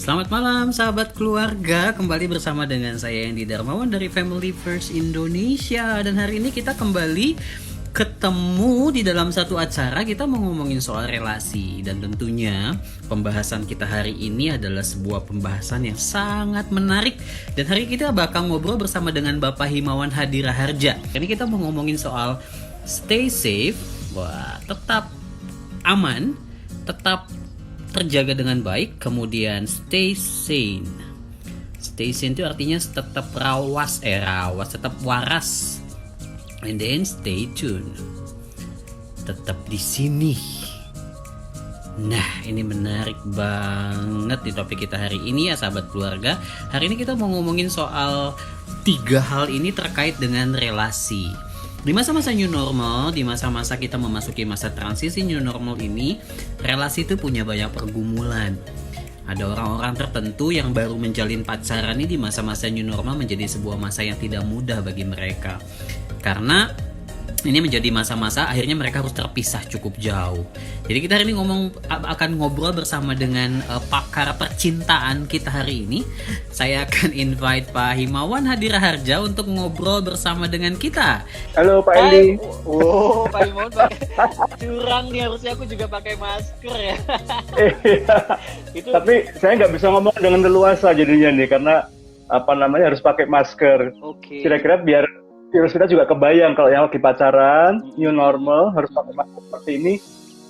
Selamat malam sahabat keluarga, kembali bersama dengan saya Andy Darmawan dari Family First Indonesia. Dan hari ini kita kembali ketemu di dalam satu acara. Kita mau ngomongin soal relasi. Dan tentunya pembahasan kita hari ini adalah sebuah pembahasan yang sangat menarik. Dan hari kita bakal ngobrol bersama dengan Bapak Himawan Hadiraharja. Ini kita mau ngomongin soal stay safe, tetap aman, tetap terjaga dengan baik, kemudian stay sane. Stay sane itu artinya tetap tetap waras. And then stay tuned. Tetap di sini. Nah, ini menarik banget di topik kita hari ini ya sahabat keluarga. Hari ini kita mau ngomongin soal 3 hal ini terkait dengan relasi. Di masa-masa new normal, di masa-masa kita memasuki masa transisi new normal ini, relasi itu punya banyak pergumulan. Ada orang-orang tertentu yang baru menjalin pacaran ini di masa-masa new normal menjadi sebuah masa yang tidak mudah bagi mereka. Karena ini menjadi masa-masa akhirnya mereka harus terpisah cukup jauh. Jadi kita hari ini akan ngobrol bersama dengan pakar percintaan kita hari ini. Saya akan invite Pak Himawan Hadiraharja untuk ngobrol bersama dengan kita. Halo Pak Endi. Oh, Pak Himawan pakai curang nih, harusnya aku juga pakai masker ya. Tapi saya nggak bisa ngomong dengan leluasa jadinya nih karena harus pakai masker. Oke. Kira-kira biar virus kita juga kebayang kalau yang lagi pacaran, new normal, harus pakai masker seperti ini.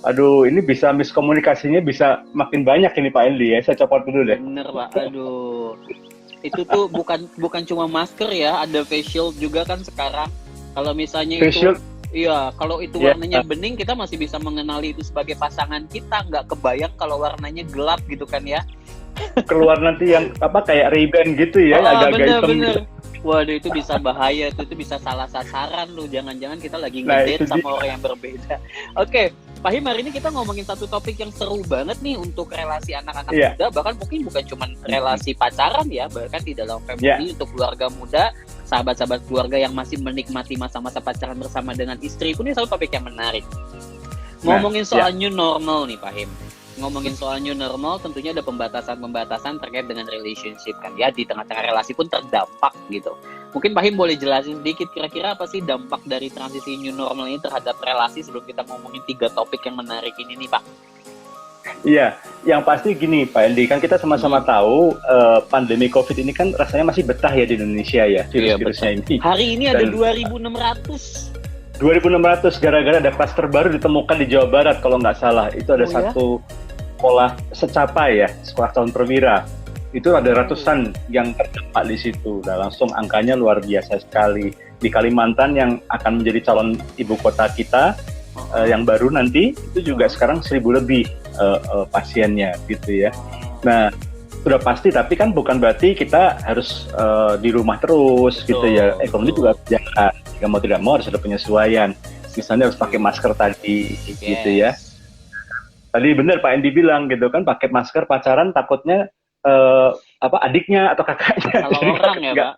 Aduh, ini bisa miskomunikasinya bisa makin banyak ini Pak Endi ya. Saya copot dulu deh. Bener Pak, aduh. Itu tuh bukan cuma masker ya, ada face shield juga kan sekarang. Kalau misalnya face shield? Iya, kalau itu warnanya bening, kita masih bisa mengenali itu sebagai pasangan kita. Nggak kebayang kalau warnanya gelap gitu kan ya. Keluar nanti yang kayak Ray-Ban gitu ya, agak-agak hitam. Bener. Waduh, itu bisa bahaya, itu bisa salah sasaran lu. Jangan-jangan kita lagi ngedate sama orang yang berbeda. Oke, Pak Him, hari ini kita ngomongin satu topik yang seru banget nih untuk relasi anak-anak muda. Bahkan mungkin bukan cuma relasi pacaran ya, bahkan di dalam family untuk keluarga muda, sahabat-sahabat keluarga yang masih menikmati masa-masa pacaran bersama dengan istri pun ini satu topik yang menarik. Ngomongin soal new normal nih Pak Him. Ngomongin soal new normal tentunya ada pembatasan-pembatasan terkait dengan relationship kan ya, di tengah-tengah relasi pun terdampak gitu. Mungkin Pak Him boleh jelasin sedikit kira-kira apa sih dampak dari transisi new normal ini terhadap relasi sebelum kita ngomongin 3 topik yang menarik ini nih Pak. Iya, yang pasti gini Pak Endi, kan kita sama-sama tahu pandemi COVID ini kan rasanya masih betah ya di Indonesia ya, virus-virusnya ini. Hari ini ada 2.600 gara-gara ada klaster baru ditemukan di Jawa Barat kalau nggak salah. Itu ada satu sekolah secapai ya, sekolah calon perwira. Itu ada ratusan yang terdampak di situ. Nah, langsung angkanya luar biasa sekali. Di Kalimantan yang akan menjadi calon ibu kota kita yang baru nanti, itu juga sekarang 1.000 lebih pasiennya gitu ya. Nah, sudah pasti, tapi kan bukan berarti kita harus di rumah terus gitu ya. Ekonomi juga berjalan. Jika mau tidak mau harus ada penyesuaian. Misalnya harus pakai masker tadi gitu ya. Tadi benar Pak Endi bilang gitu kan, pakai masker pacaran takutnya adiknya atau kakaknya. Kalau orang ya Pak.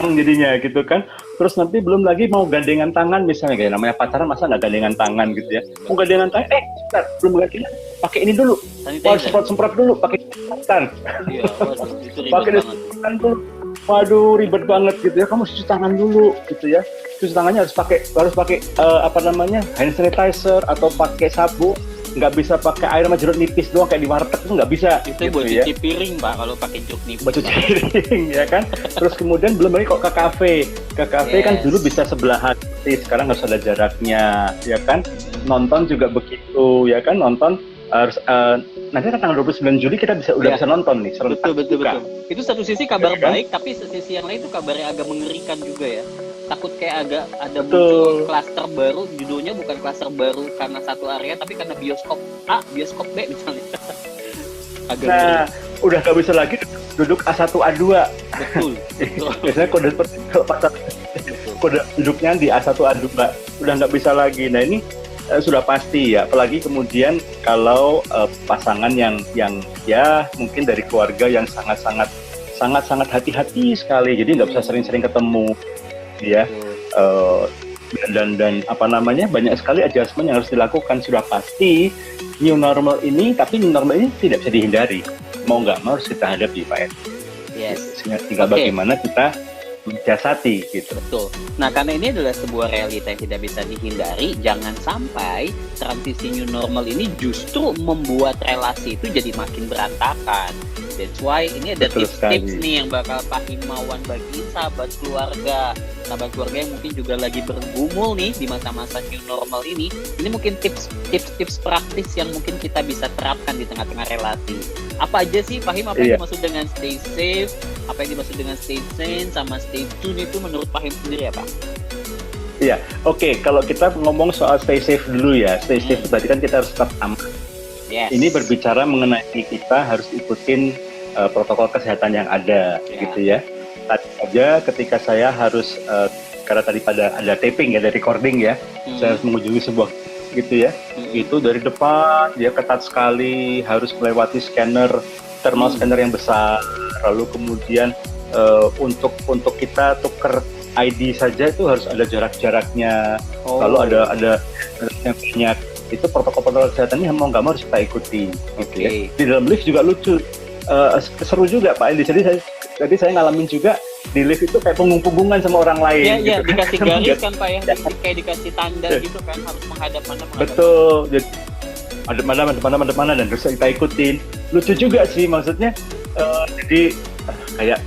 Jadinya gitu kan. Terus nanti belum lagi mau gandengan tangan misalnya, kayak namanya pacaran masa nggak gandengan tangan gitu ya. Mau gandengan tangan, sebentar, belum gandengan, pakai ini dulu. Semprot dulu, pakai tangan. Iya, waduh, itu ribet pakai banget. Tuh. Waduh, ribet banget gitu ya. Kamu cuci tangan dulu gitu ya. Cuci tangannya harus pakai hand sanitizer atau pakai sabun. Nggak bisa pakai air sama jeruk nipis doang kayak di warteg, itu nggak bisa. Itu gitu buat cuci piring Pak kalau pakai jeruk nipis. Buat cuci piring ya kan. Terus kemudian belum lagi kok ke kafe. Ke kafe kan dulu bisa sebelahan, sekarang harus ada jaraknya ya kan. Nonton juga begitu ya kan, nonton harus nanti kan tanggal 29 Juli kita udah bisa nonton nih. Betul. Itu satu sisi kabar baik, tapi sisi yang lain itu kabarnya agak mengerikan juga ya. Takut kayak agak ada muncul klaster baru, judulnya bukan klaster baru karena satu area tapi karena bioskop A, bioskop B misalnya. Udah gak bisa lagi duduk A1 A2. Betul. Biasanya kode duduknya di A1 A2 udah nggak bisa lagi. Nah ini sudah pasti ya, apalagi kemudian kalau pasangan yang ya mungkin dari keluarga yang sangat hati-hati sekali, jadi nggak bisa sering-sering ketemu ya. Dan apa namanya, banyak sekali adjustment yang harus dilakukan. Sudah pasti new normal ini, tapi new normal ini tidak bisa dihindari, mau nggak mau harus kita hadapi Pak Ed. Yes. Tinggal bagaimana kita mensiasati gitu. Betul. Nah, karena ini adalah sebuah realita yang tidak bisa dihindari, jangan sampai transisi new normal ini justru membuat relasi itu jadi makin berantakan. That's why ini ada tips-tips nih yang bakal Pahimawan bagi sahabat keluarga yang mungkin juga lagi bergumul nih di masa-masa new normal ini. Ini mungkin tips praktis yang mungkin kita bisa terapkan di tengah-tengah relasi. Apa aja sih Pahim, apa yang dimaksud dengan stay safe, apa yang dimaksud dengan stay sane sama stay tune itu menurut Pahim sendiri ya Pak? Iya, oke. Kalau kita ngomong soal stay safe dulu ya, stay safe berarti kan kita harus tetap aman. Yes. Ini berbicara mengenai kita harus ikutin protokol kesehatan yang ada, gitu ya. Tadi aja ketika saya harus karena tadi pada ada taping ya, ada recording ya, saya harus mengunjungi sebuah gitu ya, itu dari depan dia ketat sekali, harus melewati thermal scanner yang besar, lalu kemudian untuk kita tuker ID saja itu harus ada jaraknya, lalu ada yang banyak. Itu protokol kesehatannya mau nggak mau harus kita ikuti. Okay. Di dalam lift juga lucu, seru juga Pak Edi. Jadi saya ngalamin juga di lift itu kayak punggung-punggungan sama orang lain. Iya, gitu. Dikasih garis kan Pak ya, kayak dikasih tanda gitu kan, harus menghadap mana. Betul. Jadi ada mana dan terus kita ikutin. Lucu juga sih maksudnya. Jadi kayak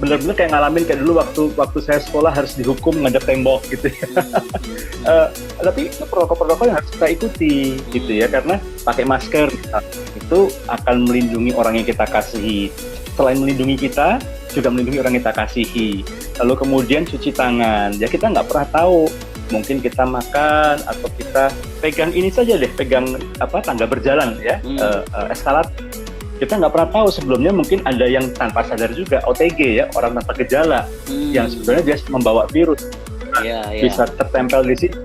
bener-bener kayak ngalamin kayak dulu waktu saya sekolah harus dihukum ngadep tembok gitu ya. Tapi itu protokol yang harus kita ikuti gitu ya, karena pakai masker itu akan melindungi orang yang kita kasihi. Selain melindungi kita, juga melindungi orang yang kita kasihi. Lalu kemudian cuci tangan. Ya kita nggak pernah tahu, mungkin kita makan atau kita pegang ini saja deh, pegang tangga berjalan ya, eskalator. Kita nggak pernah tahu sebelumnya, mungkin ada yang tanpa sadar juga OTG ya, orang tanpa gejala yang sebenarnya dia membawa virus bisa tertempel di situ,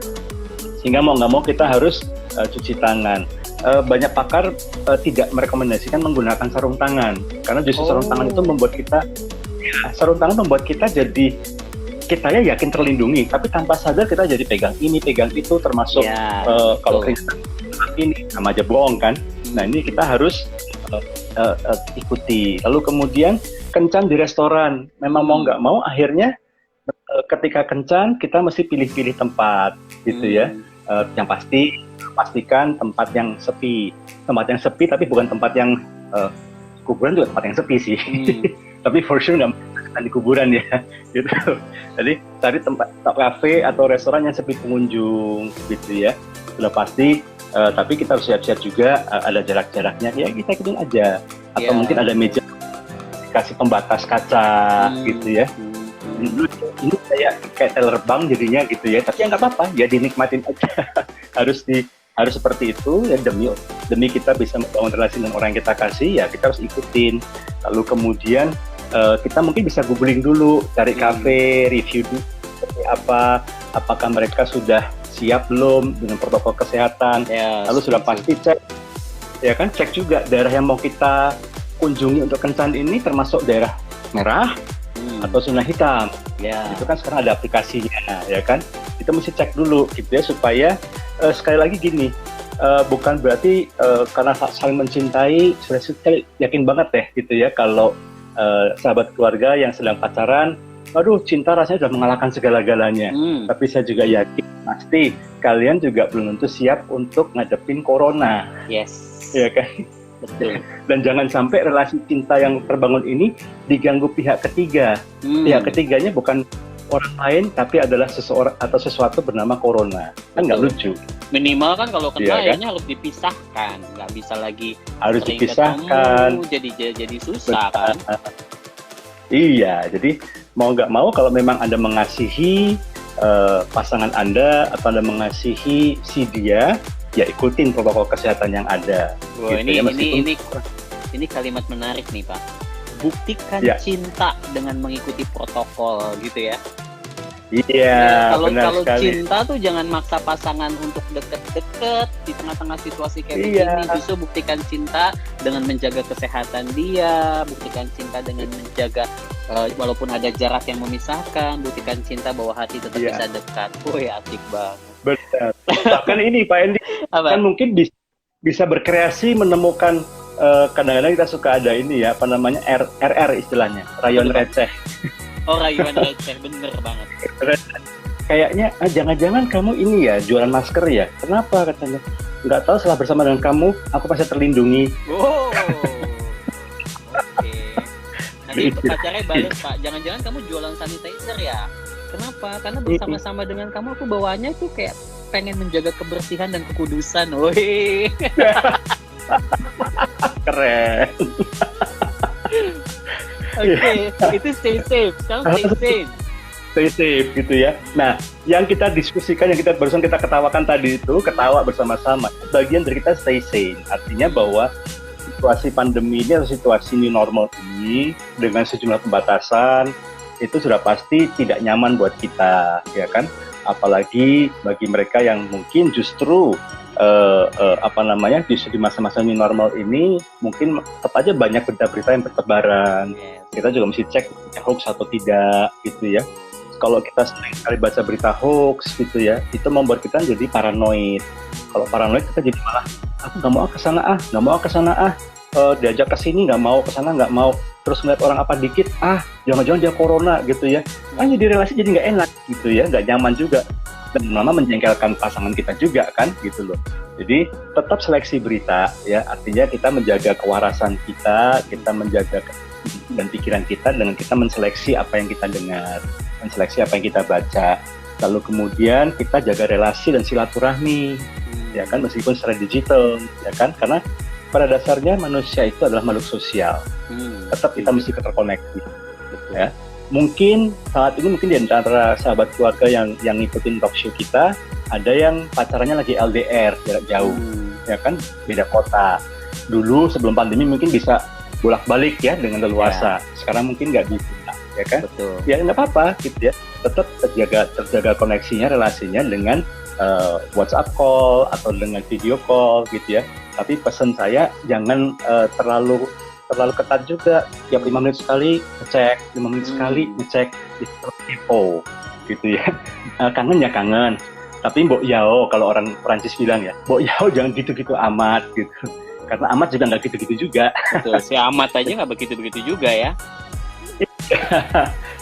sehingga mau nggak mau kita harus cuci tangan. Banyak pakar tidak merekomendasikan menggunakan sarung tangan karena justru sarung tangan itu membuat kita jadi kita ya yakin terlindungi, tapi tanpa sadar kita jadi pegang ini pegang itu, termasuk kalau keringat ini sama aja bohong kan. Nah ini kita harus ikuti. Lalu kemudian kencan di restoran, memang mau nggak mau akhirnya ketika kencan kita mesti pilih-pilih tempat gitu ya. Yang pastikan tempat yang sepi tapi bukan tempat yang kuburan, juga tempat yang sepi sih. Tapi for sure nggak di kuburan ya gitu. Jadi cari tempat kafe atau restoran yang sepi pengunjung gitu ya, sudah pasti. Tapi kita harus siap-siap juga, ada jarak-jaraknya, ya kita ikutin aja. Atau mungkin ada meja kasih pembatas kaca gitu ya. Ini kayak teller bank jadinya gitu ya, tapi ya nggak apa-apa, ya dinikmatin aja. harus seperti itu ya, demi kita bisa membangun relasi dengan orang yang kita kasih, ya kita harus ikutin. Lalu kemudian kita mungkin bisa googling dulu, cari kafe, review dulu seperti apa, apakah mereka sudah siap belum dengan protokol kesehatan. Lalu sudah pasti cek juga daerah yang mau kita kunjungi untuk kencan ini termasuk daerah merah atau zona hitam. Itu kan sekarang ada aplikasinya ya kan, kita mesti cek dulu gitu ya, supaya sekali lagi gini, bukan berarti karena saling mencintai sudah yakin banget deh gitu ya, kalau sahabat keluarga yang sedang pacaran, aduh cinta rasanya sudah mengalahkan segala-galanya. Tapi saya juga yakin pasti kalian juga belum tentu siap untuk ngadepin corona. Ya kan? Betul. Dan jangan sampai relasi cinta yang terbangun ini diganggu pihak ketiga. Pihak ketiganya bukan orang lain, tapi adalah seseorang atau sesuatu bernama corona. Kan nggak lucu. Minimal kan kalau kena akhirnya harus dipisahkan, nggak bisa lagi harus dipisahkan. Jadi susah kan. Iya, jadi mau nggak mau kalau memang Anda mengasihi pasangan Anda atau Anda mengasihi si dia, ya ikutin protokol kesehatan yang ada. Wah, gitu ini kalimat menarik nih Pak. buktikan cinta dengan mengikuti protokol gitu ya. Iya, kalau cinta tuh jangan maksa pasangan untuk deket-deket di tengah-tengah situasi kayak begini. Justru buktikan cinta dengan menjaga kesehatan dia, buktikan cinta dengan menjaga walaupun ada jarak yang memisahkan, buktikan cinta bahwa hati tetap bisa dekat. Woi, asik banget. Benar. Bahkan ini Pak Endi kan mungkin bisa berkreasi menemukan kadang-kadang kita suka ada ini ya, apa namanya, RR istilahnya, rayon receh. Oh, rayuan receh, bener banget. Kayaknya jangan-jangan kamu ini ya jualan masker ya? Kenapa katanya? Nggak tahu, setelah bersama dengan kamu, aku pasti terlindungi. Oh, oke. Nanti pacarnya balik, Pak. Jangan-jangan kamu jualan sanitizer ya? Kenapa? Karena bersama-sama dengan kamu, aku bawaannya tuh kayak pengen menjaga kebersihan dan kekudusan. Woi. Keren. Oke, itu stay safe. Sekarang stay safe. Stay safe gitu ya. Nah, yang kita diskusikan, yang kita barusan kita ketawakan tadi itu, ketawa bersama-sama. Bagian dari kita stay sane. Artinya bahwa situasi pandemi ini atau situasi new normal ini dengan sejumlah pembatasan itu sudah pasti tidak nyaman buat kita, ya kan? Apalagi bagi mereka yang mungkin justru justru di masa-masa new normal ini mungkin tetap aja banyak berita-berita yang bertebaran. Kita juga mesti cek hoax atau tidak gitu ya. Kalau kita sering kali baca berita hoax gitu ya, itu membuat kita jadi paranoid. Kalau paranoid kita jadi malah aku nggak mau ke sana diajak ke sini nggak mau, ke sana nggak mau, terus melihat orang apa dikit jangan-jangan dia corona gitu ya. Jadi relasi jadi nggak enak gitu ya, nggak nyaman juga. Dan lama menjengkelkan pasangan kita juga kan gitu loh. Jadi tetap seleksi berita ya, artinya kita menjaga kewarasan kita menjaga dan pikiran kita dengan kita menseleksi apa yang kita dengar, menseleksi apa yang kita baca. Lalu kemudian kita jaga relasi dan silaturahmi ya kan, meskipun secara digital ya kan, karena pada dasarnya manusia itu adalah makhluk sosial. Tetap kita mesti terkoneksi ya. Mungkin saat ini di antara sahabat keluarga yang ngikutin talk show kita, ada yang pacarannya lagi LDR, jarak jauh, ya kan, beda kota. Dulu sebelum pandemi mungkin bisa bolak-balik ya dengan leluasa. Sekarang mungkin nggak bisa, ya kan? Betul. Ya nggak apa-apa, gitu ya. Tetap terjaga koneksinya, relasinya dengan WhatsApp call atau dengan video call, gitu ya. Tapi pesan saya jangan terlalu ketat juga, tiap 5 menit sekali ngecek, 5 menit sekali ngecek, itu kepo gitu ya. Kangen ya kangen, tapi mbok yao, kalau orang Perancis bilang ya, mbok yao jangan gitu-gitu amat gitu, karena amat juga nggak gitu-gitu juga. Betul, si amat aja nggak begitu-begitu juga ya.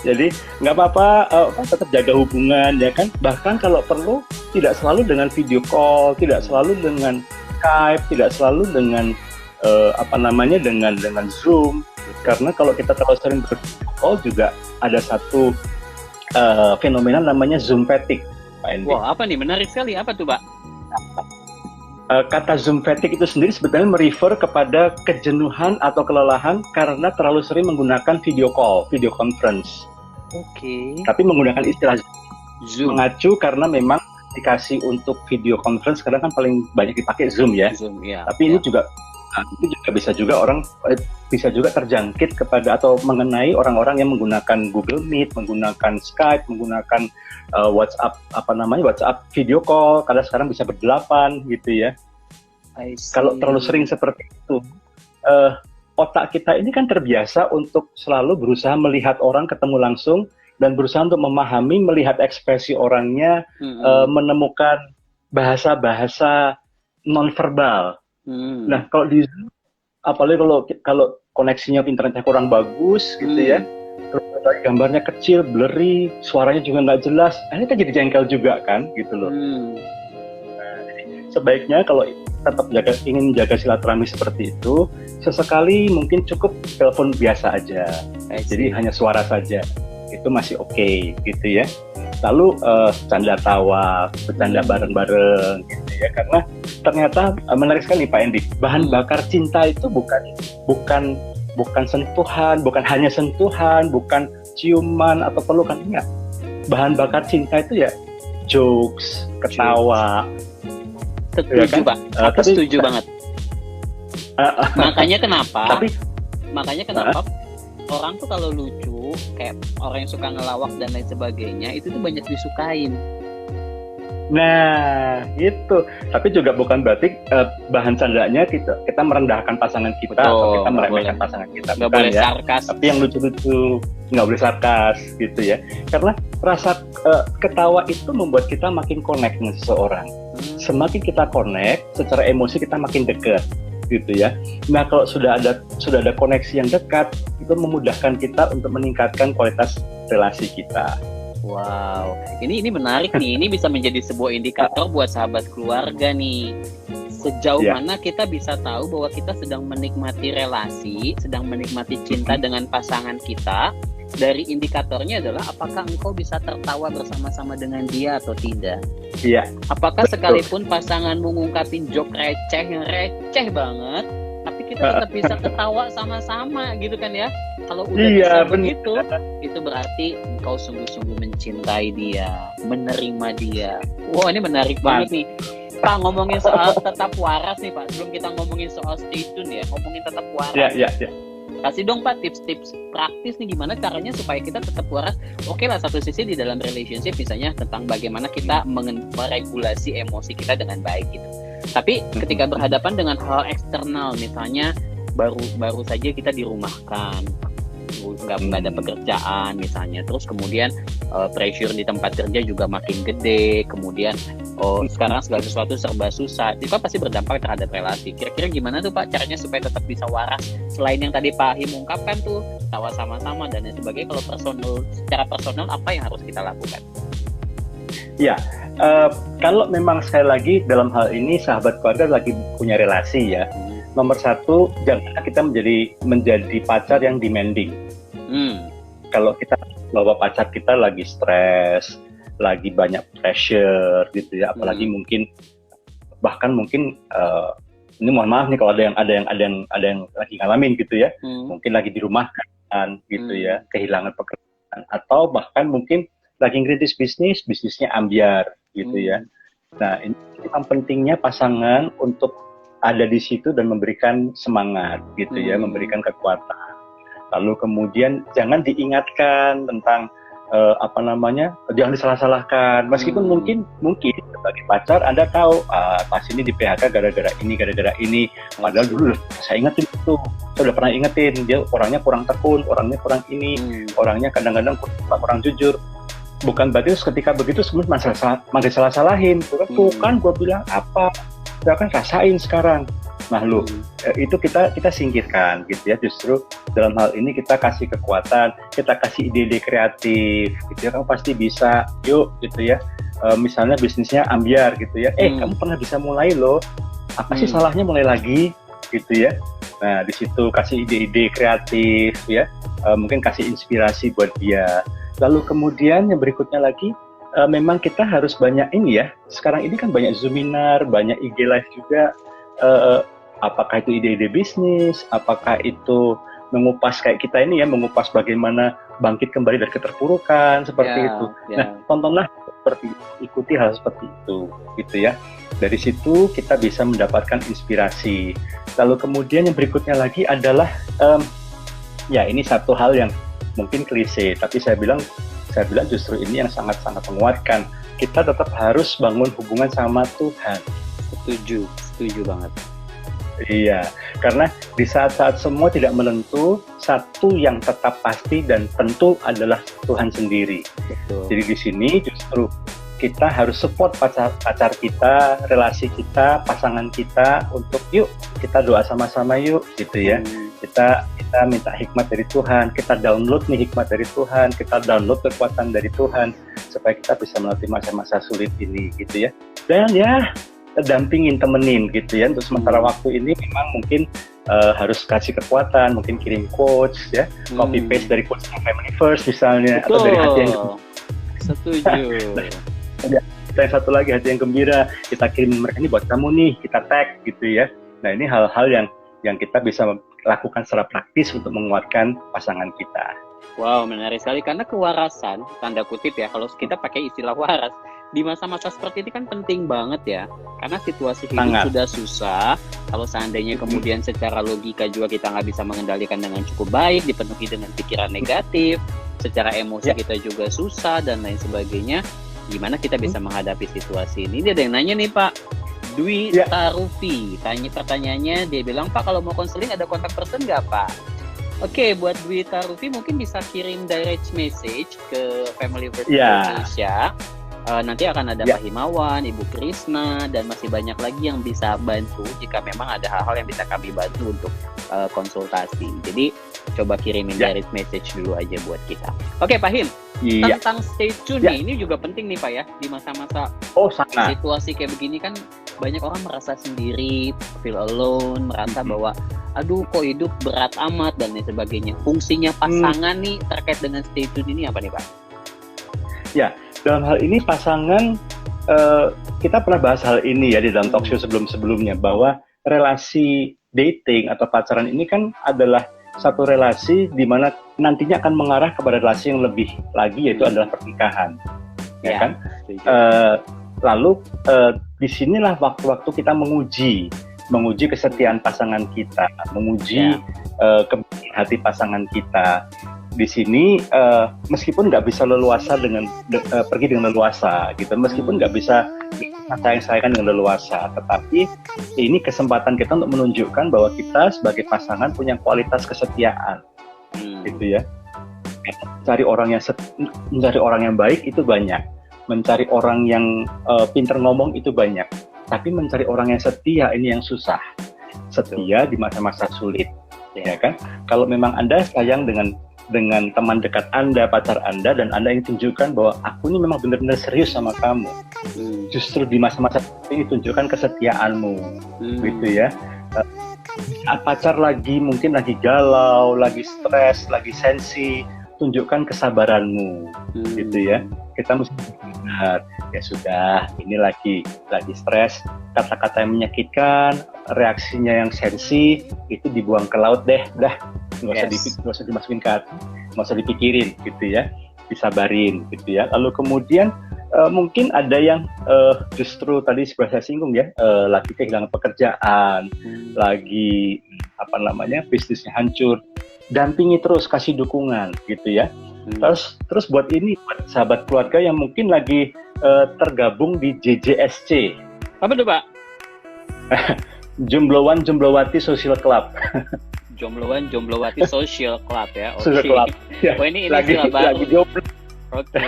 Jadi nggak apa-apa, tetap jaga hubungan ya kan, bahkan kalau perlu tidak selalu dengan video call, tidak selalu dengan Skype, tidak selalu dengan dengan Zoom, karena kalau kita terlalu sering bercall juga ada satu fenomena namanya Zoom fatigue, Pak Endi. Wah, apa nih, menarik sekali, apa tuh Pak? Kata Zoom fatigue itu sendiri sebetulnya merefer kepada kejenuhan atau kelelahan karena terlalu sering menggunakan video call, video conference. Oke. Tapi menggunakan istilah Zoom mengacu karena memang aplikasi untuk video conference sekarang kan paling banyak dipakai Zoom ya. Zoom, ya. Tapi ini juga bisa juga orang bisa juga terjangkit kepada atau mengenai orang-orang yang menggunakan Google Meet, menggunakan Skype, menggunakan WhatsApp WhatsApp video call, karena sekarang bisa berdelapan gitu ya. Kalau terlalu sering seperti itu, otak kita ini kan terbiasa untuk selalu berusaha melihat orang ketemu langsung dan berusaha untuk memahami, melihat ekspresi orangnya, menemukan bahasa-bahasa nonverbal. Nah, kalau di Zoom, apalagi kalau koneksinya internetnya kurang bagus gitu ya, terus gambarnya kecil, blurry, suaranya juga nggak jelas, ini kan jadi jengkel juga kan, gitu loh. Nah, jadi sebaiknya kalau tetap ingin menjaga silaturahmi seperti itu, sesekali mungkin cukup telepon biasa aja, jadi hanya suara saja, itu masih oke, gitu ya. Lalu bercanda tawa, bercanda bareng-bareng gitu ya, karena ternyata menarik sekali Pak Endi, bahan bakar cinta itu bukan sentuhan, bukan hanya sentuhan, bukan ciuman atau pelukan, enggak. Bahan bakar cinta itu ya jokes, ketawa. Setuju ya kan? Pak, aku setuju banget. Makanya kenapa orang tuh kalau lucu, kayak orang yang suka ngelawak dan lain sebagainya, itu tuh banyak disukain. Nah, itu. Tapi juga bukan berarti bahan candanya kita merendahkan pasangan kita. Betul, atau kita nggak meremehkan boleh. pasangan kita. Nggak Bukan boleh ya. sarkas. Tapi yang lucu-lucu, nggak boleh sarkas gitu ya. Karena rasa ketawa itu membuat kita makin connect dengan seseorang. Semakin kita connect, secara emosi kita makin dekat gitu ya. Nah, kalau sudah ada koneksi yang dekat, itu memudahkan kita untuk meningkatkan kualitas relasi kita. Wow, ini menarik nih. Ini bisa menjadi sebuah indikator buat sahabat keluarga nih. Sejauh mana kita bisa tahu bahwa kita sedang menikmati relasi, sedang menikmati cinta dengan pasangan kita. Dari indikatornya adalah apakah engkau bisa tertawa bersama-sama dengan dia atau tidak. Iya. Apakah sekalipun pasanganmu ngungkapin joke receh yang receh banget, tapi kita tetap bisa ketawa sama-sama gitu kan ya. Kalau udah bisa begitu, itu berarti engkau sungguh-sungguh mencintai dia, menerima dia. Wah, ini menarik banget nih. Pak, ngomongin soal tetap waras nih Pak. Sebelum kita ngomongin soal stay tune ya, ngomongin tetap waras. Iya. Kasih dong Pak tips-tips praktis nih gimana caranya supaya kita tetap waras. Oke lah, satu sisi di dalam relationship misalnya tentang bagaimana kita meregulasi emosi kita dengan baik gitu. Tapi ketika berhadapan dengan hal eksternal, misalnya baru saja kita dirumahkan, nggak ada pekerjaan misalnya, terus kemudian pressure di tempat kerja juga makin gede, kemudian sekarang segala sesuatu serba susah, itu kan pasti berdampak terhadap relasi. Kira-kira gimana tuh Pak caranya supaya tetap bisa waras, selain yang tadi Pak Him ungkapkan tuh tawa sama-sama dan lain sebagainya. Kalau secara personal apa yang harus kita lakukan? Ya, kalau memang sekali lagi dalam hal ini sahabat keluarga lagi punya relasi ya, nomor satu jangan kita menjadi pacar yang demanding. Kalau kita bawa pacar kita lagi stres, lagi banyak pressure gitu ya, apalagi mungkin ini mohon maaf nih kalau ada yang lagi ngalamin gitu ya, mungkin lagi dirumahkan gitu ya, kehilangan pekerjaan, atau bahkan mungkin lagi ngerintis bisnisnya ambyar gitu ya. Nah, ini yang pentingnya pasangan untuk ada di situ dan memberikan semangat gitu ya, memberikan kekuatan. Lalu kemudian jangan diingatkan tentang jangan disalah-salahkan. Meskipun mungkin sebagai pacar Anda tahu pas ini di PHK gara-gara ini. Padahal dulu saya ingetin itu, saya udah pernah ingetin dia orangnya kurang tekun, orangnya kurang ini, orangnya kadang-kadang kurang jujur. Bukan berarti ketika begitu semua makin salah-salahin. Bukan gue bilang apa, saya kan rasain sekarang. Nah itu kita singkirkan gitu ya. Justru dalam hal ini kita kasih kekuatan, kita kasih ide-ide kreatif gitu ya. Kamu pasti bisa, yuk gitu ya. Misalnya bisnisnya ambyar gitu ya. Kamu pernah bisa mulai loh. Apa sih salahnya mulai lagi gitu ya. Nah di situ kasih ide-ide kreatif ya. Mungkin kasih inspirasi buat dia. Lalu kemudian yang berikutnya lagi, memang kita harus banyak ini ya. Sekarang ini kan banyak Zoominar, banyak IG Live juga. Apakah itu ide-ide bisnis, apakah itu mengupas kayak kita ini ya, mengupas bagaimana bangkit kembali dari keterpurukan seperti itu. Nah, tontonlah ikuti hal seperti itu, gitu ya. Dari situ kita bisa mendapatkan inspirasi. Lalu kemudian yang berikutnya lagi adalah, ya ini satu hal yang mungkin klise, tapi saya bilang justru ini yang sangat-sangat menguatkan. Kita tetap harus bangun hubungan sama Tuhan. Setuju banget. Iya, karena di saat-saat semua tidak menentu, satu yang tetap pasti dan tentu adalah Tuhan sendiri. Betul. Jadi di sini justru kita harus support pacar kita, relasi kita, pasangan kita untuk yuk kita doa sama-sama yuk gitu ya. Kita minta hikmat dari Tuhan, kita download nih hikmat dari Tuhan, kita download kekuatan dari Tuhan supaya kita bisa melalui masa-masa sulit ini gitu ya. Dan ya dampingin, temenin gitu ya. Untuk sementara waktu ini memang mungkin harus kasih kekuatan, mungkin kirim quotes ya, copy paste dari quotes Family First misalnya. Betul. Atau dari hati yang setuju. Kita yang satu lagi hati yang gembira, kita kirim mereka ini buat kamu nih, kita tag gitu ya. Nah ini hal-hal yang kita bisa lakukan secara praktis untuk menguatkan pasangan kita. Wow, menarik sekali karena kewarasan, tanda kutip ya, kalau kita pakai istilah waras, di masa-masa seperti ini kan penting banget ya, karena situasi hidup sudah susah. Kalau seandainya kemudian secara logika juga kita nggak bisa mengendalikan dengan cukup baik, dipenuhi dengan pikiran negatif, secara emosi kita juga susah dan lain sebagainya, gimana kita bisa menghadapi situasi ini? Dia ada yang nanya nih Pak Dwi Tarufi, pertanyaannya dia bilang, Pak kalau mau konseling ada kontak person nggak Pak? Oke, buat Dwi Tarufi mungkin bisa kirim direct message ke Family First Indonesia. Nanti akan ada Pak Himawan, Ibu Krisna, dan masih banyak lagi yang bisa bantu jika memang ada hal-hal yang bisa kami bantu untuk konsultasi. Jadi coba kirimin direct message dulu aja buat kita. Oke Pak Him, tentang stay tune nih, ini juga penting nih Pak ya, di masa-masa situasi kayak begini kan banyak orang merasa sendiri, feel alone, merasa bahwa aduh kok hidup berat amat dan lain sebagainya. Fungsinya pasangan nih terkait dengan stay tune ini apa nih Pak? Ya, dalam hal ini pasangan, kita pernah bahas hal ini ya di dalam talk show sebelum-sebelumnya, bahwa relasi dating atau pacaran ini kan adalah satu relasi di mana nantinya akan mengarah kepada relasi yang lebih lagi, yaitu adalah pernikahan, ya kan? Lalu disinilah waktu-waktu kita menguji kesetiaan pasangan kita, menguji kebenaran hati pasangan kita. Di sini meskipun nggak bisa leluasa pergi dengan leluasa gitu, meskipun nggak bisa sayang-sayangan dengan leluasa, tetapi ini kesempatan kita untuk menunjukkan bahwa kita sebagai pasangan punya kualitas kesetiaan, gitu ya. Mencari orang yang baik itu banyak, mencari orang yang pintar ngomong itu banyak, tapi mencari orang yang setia ini yang susah. Setia di masa-masa sulit, ya kan? Kalau memang Anda sayang dengan teman dekat Anda, pacar Anda, dan Anda ingin tunjukkan bahwa aku ini memang benar-benar serius sama kamu, justru di masa-masa ini tunjukkan kesetiaanmu, gitu ya. Saat pacar mungkin lagi galau, lagi stres, lagi sensi, tunjukkan kesabaranmu, gitu ya. Kita mesti benar, ya sudah, ini lagi stres, kata-kata yang menyakitkan, reaksinya yang sensi, itu dibuang ke laut deh, nggak usah dimasukin ke hati, nggak usah dipikirin, gitu ya, disabarin, gitu ya. Lalu kemudian mungkin ada yang justru tadi seperti saya singgung ya, lagi kehilangan pekerjaan, lagi bisnisnya hancur, dampingi terus, kasih dukungan, gitu ya. Terus buat sahabat keluarga yang mungkin lagi tergabung di JJSC. Apa tuh Pak? Jombloan Jomblowati Social Club. Jomblowati Social Club ya. Social Club. Ya. Oh ini lagi jomblo. Oke.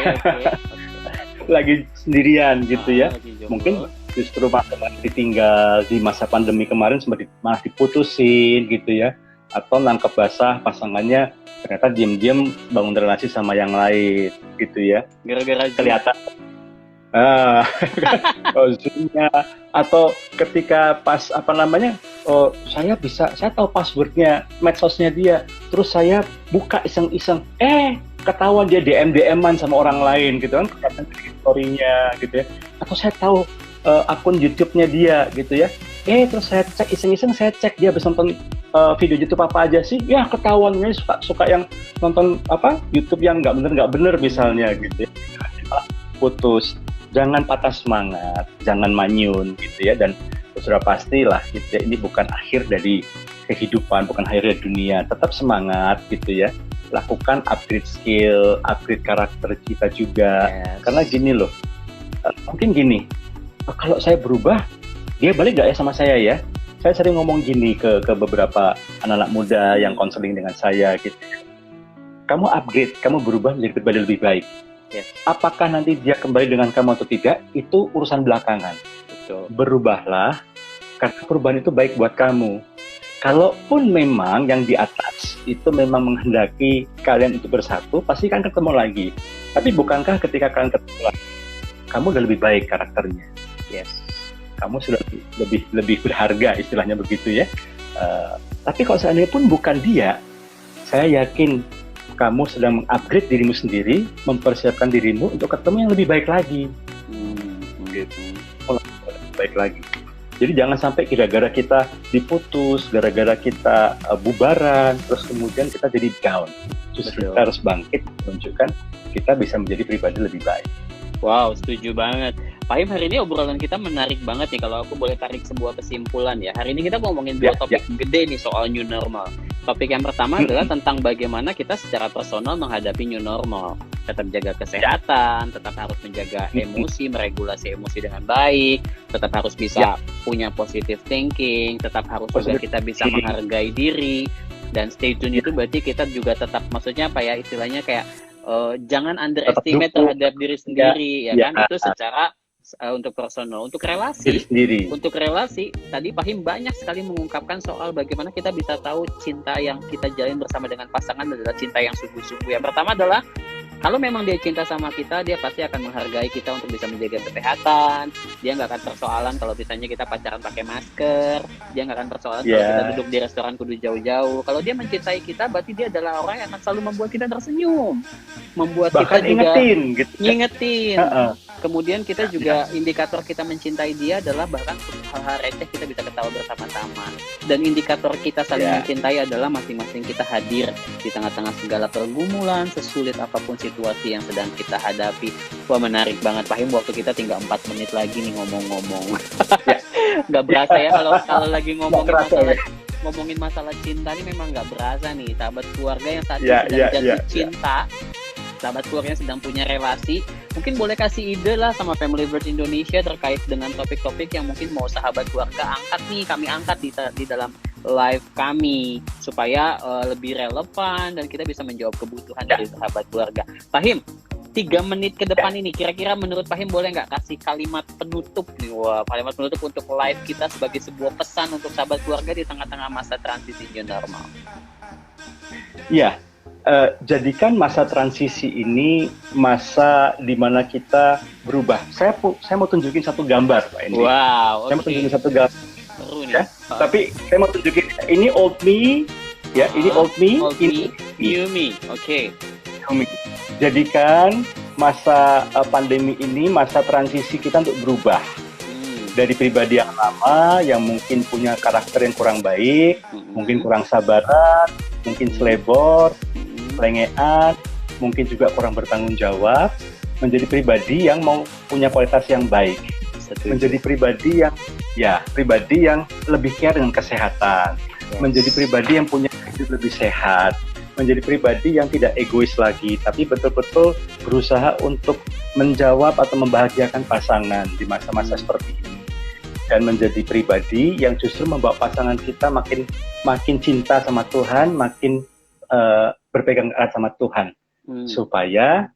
Lagi sendirian gitu ya. Mungkin justru pasangan ditinggal di masa pandemi kemarin malah diputusin gitu ya. Atau nangkep basah pasangannya ternyata diam-diam bangun relasi sama yang lain gitu ya. Gara-gara kelihatan Zoom-nya, atau ketika pas saya tahu passwordnya medsosnya dia, terus saya buka iseng-iseng, ketahuan dia DM-an sama orang lain gitu kan, kelihatan story-nya gitu ya, atau saya tahu akun YouTube-nya dia gitu ya, terus saya cek iseng-iseng, dia habis nonton video YouTube apa aja sih, ya ketahuan ini suka yang nonton YouTube yang nggak bener misalnya gitu ya. Putus. Jangan patah semangat, jangan manyun gitu ya, dan sudah pastilah gitu ya, ini bukan akhir dari kehidupan, bukan akhir dari dunia, tetap semangat gitu ya, lakukan upgrade skill, upgrade karakter kita juga, karena gini loh, mungkin gini, kalau saya berubah, dia balik gak ya sama saya ya? Saya sering ngomong gini ke beberapa anak-anak muda yang konseling dengan saya gitu, kamu upgrade, kamu berubah menjadi lebih baik. Apakah nanti dia kembali dengan kamu atau tidak, itu urusan belakangan. Betul. Berubahlah, karena perubahan itu baik buat kamu. Kalaupun memang yang di atas itu memang menghendaki kalian itu bersatu, pasti kan ketemu lagi. Tapi bukankah ketika kalian ketemu lagi, kamu udah lebih baik karakternya? Yes. Kamu sudah lebih berharga, istilahnya begitu ya. Tapi kalau seandainya pun bukan dia, saya yakin kamu sedang mengupgrade dirimu sendiri, mempersiapkan dirimu untuk ketemu yang lebih baik lagi. Gitu. Baik lagi. Jadi jangan sampai gara-gara kita diputus, gara-gara kita bubaran, terus kemudian kita jadi down. Justru kita harus bangkit, menunjukkan kita bisa menjadi pribadi lebih baik. Wow, setuju banget. Fahim, hari ini obrolan kita menarik banget nih. Kalau aku boleh tarik sebuah kesimpulan ya. Hari ini kita ngomongin dua topik gede nih soal new normal. Topik yang pertama adalah tentang bagaimana kita secara personal menghadapi new normal. Tetap jaga kesehatan, tetap harus menjaga emosi, meregulasi emosi dengan baik, tetap harus bisa punya positive thinking, tetap harus juga kita bisa menghargai diri. Dan stay tune itu berarti kita juga tetap, maksudnya apa ya, istilahnya kayak jangan underestimate terhadap diri sendiri, ya kan? Itu secara untuk personal. Untuk relasi, untuk relasi, tadi Fahim banyak sekali mengungkapkan soal bagaimana kita bisa tahu cinta yang kita jalin bersama dengan pasangan adalah cinta yang sungguh-sungguh. Yang pertama adalah kalau memang dia cinta sama kita, dia pasti akan menghargai kita untuk bisa menjaga kesehatan. Dia nggak akan persoalan kalau misalnya kita pacaran pakai masker. Dia nggak akan persoalan kalau kita duduk di restoran kudu jauh-jauh. Kalau dia mencintai kita, berarti dia adalah orang yang akan selalu membuat kita tersenyum, membuat bahkan kita juga ngingetin. Kemudian kita juga indikator kita mencintai dia adalah bahkan hal-hal receh kita bisa ketawa bersama-sama. Dan indikator kita saling mencintai adalah masing-masing kita hadir di tengah-tengah segala pergumulan, sesulit apapun situasi yang sedang kita hadapi. Wah, menarik banget Fahim, waktu kita tinggal 4 menit lagi nih ngomong-ngomong. Nggak berasa ya kalau lagi ngomongin masalah cinta nih, memang nggak berasa nih. Sahabat keluarga yang saat ini sedang jatuh cinta, sahabat keluarga yang sedang punya relasi, mungkin boleh kasih ide lah sama Familyverse Indonesia terkait dengan topik-topik yang mungkin mau sahabat keluarga angkat nih, kami angkat di dalam live kami supaya lebih relevan dan kita bisa menjawab kebutuhan dari sahabat keluarga. Fahim, 3 menit ke depan ini kira-kira menurut Fahim boleh nggak kasih kalimat penutup nih? Wah, kalimat penutup untuk live kita sebagai sebuah pesan untuk sahabat keluarga di tengah-tengah masa transisi new normal. Iya. Jadikan masa transisi ini masa di mana kita berubah. Saya mau tunjukin satu gambar, Pak Endi. Wow. Saya mau tunjukin satu gambar. Seru nih. Ya? Tapi saya mau tunjukin ini old me, ya. Ini old me, ini new me. Oke. Jadikan masa pandemi ini masa transisi kita untuk berubah. Dari pribadi yang lama, yang mungkin punya karakter yang kurang baik, mungkin kurang sabaran, mungkin selebor, selengean, mungkin juga kurang bertanggung jawab, menjadi pribadi yang mau punya kualitas yang baik, menjadi pribadi yang lebih care dengan kesehatan, menjadi pribadi yang punya hidup lebih sehat, menjadi pribadi yang tidak egois lagi, tapi betul-betul berusaha untuk menjawab atau membahagiakan pasangan di masa-masa seperti ini, dan menjadi pribadi yang justru membawa pasangan kita makin cinta sama Tuhan, makin berpegang erat sama Tuhan, supaya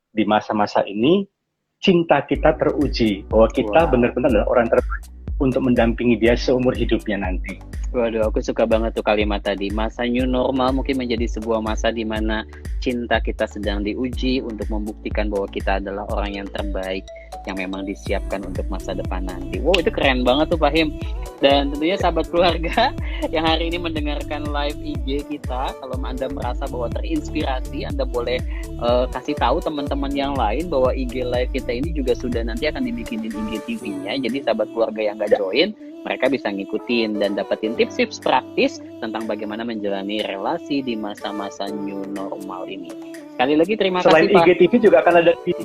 di masa-masa ini cinta kita teruji bahwa kita benar-benar adalah orang terbaik untuk mendampingi dia seumur hidupnya nanti. Waduh, aku suka banget tuh kalimat tadi. Masa new normal mungkin menjadi sebuah masa di mana cinta kita sedang diuji untuk membuktikan bahwa kita adalah orang yang terbaik yang memang disiapkan untuk masa depan nanti. Wow, itu keren banget tuh Fahim. Dan tentunya sahabat keluarga yang hari ini mendengarkan live IG kita, kalau Anda merasa bahwa terinspirasi, Anda boleh kasih tahu teman-teman yang lain bahwa IG live kita ini juga sudah nanti akan dibikinin IGTV-nya. Jadi sahabat keluarga yang nggak join, mereka bisa ngikutin dan dapetin tips-tips praktis tentang bagaimana menjalani relasi di masa-masa new normal ini. Sekali lagi terima kasih Pak. Selain IGTV juga akan ada di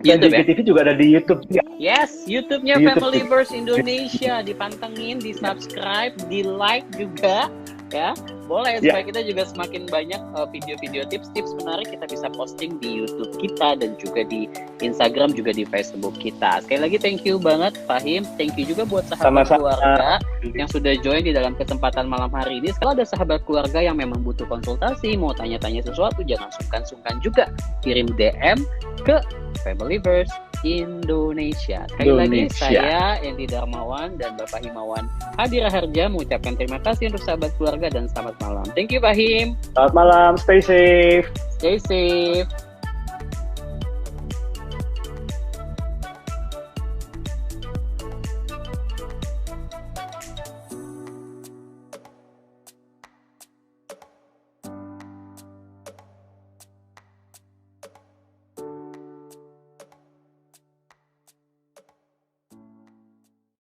YouTube, IGTV juga ada di YouTube. Yes, YouTube-nya Familyverse Indonesia. Dipantengin, di-subscribe, di-like juga. Ya, boleh supaya kita juga semakin banyak video-video tips-tips menarik kita bisa posting di YouTube kita dan juga di Instagram, juga di Facebook kita. Sekali lagi thank you banget Fahim, thank you juga buat sahabat keluarga yang sudah join di dalam kesempatan malam hari ini. Kalau ada sahabat keluarga yang memang butuh konsultasi, mau tanya-tanya sesuatu, jangan sungkan-sungkan juga kirim DM ke Familyverse Indonesia. Sekali lagi saya Endi Darmawan dan Bapak Himawan Hadira Harja mengucapkan terima kasih untuk sahabat keluarga dan selamat malam. Thank you Fahim. Selamat malam, stay safe. Stay safe.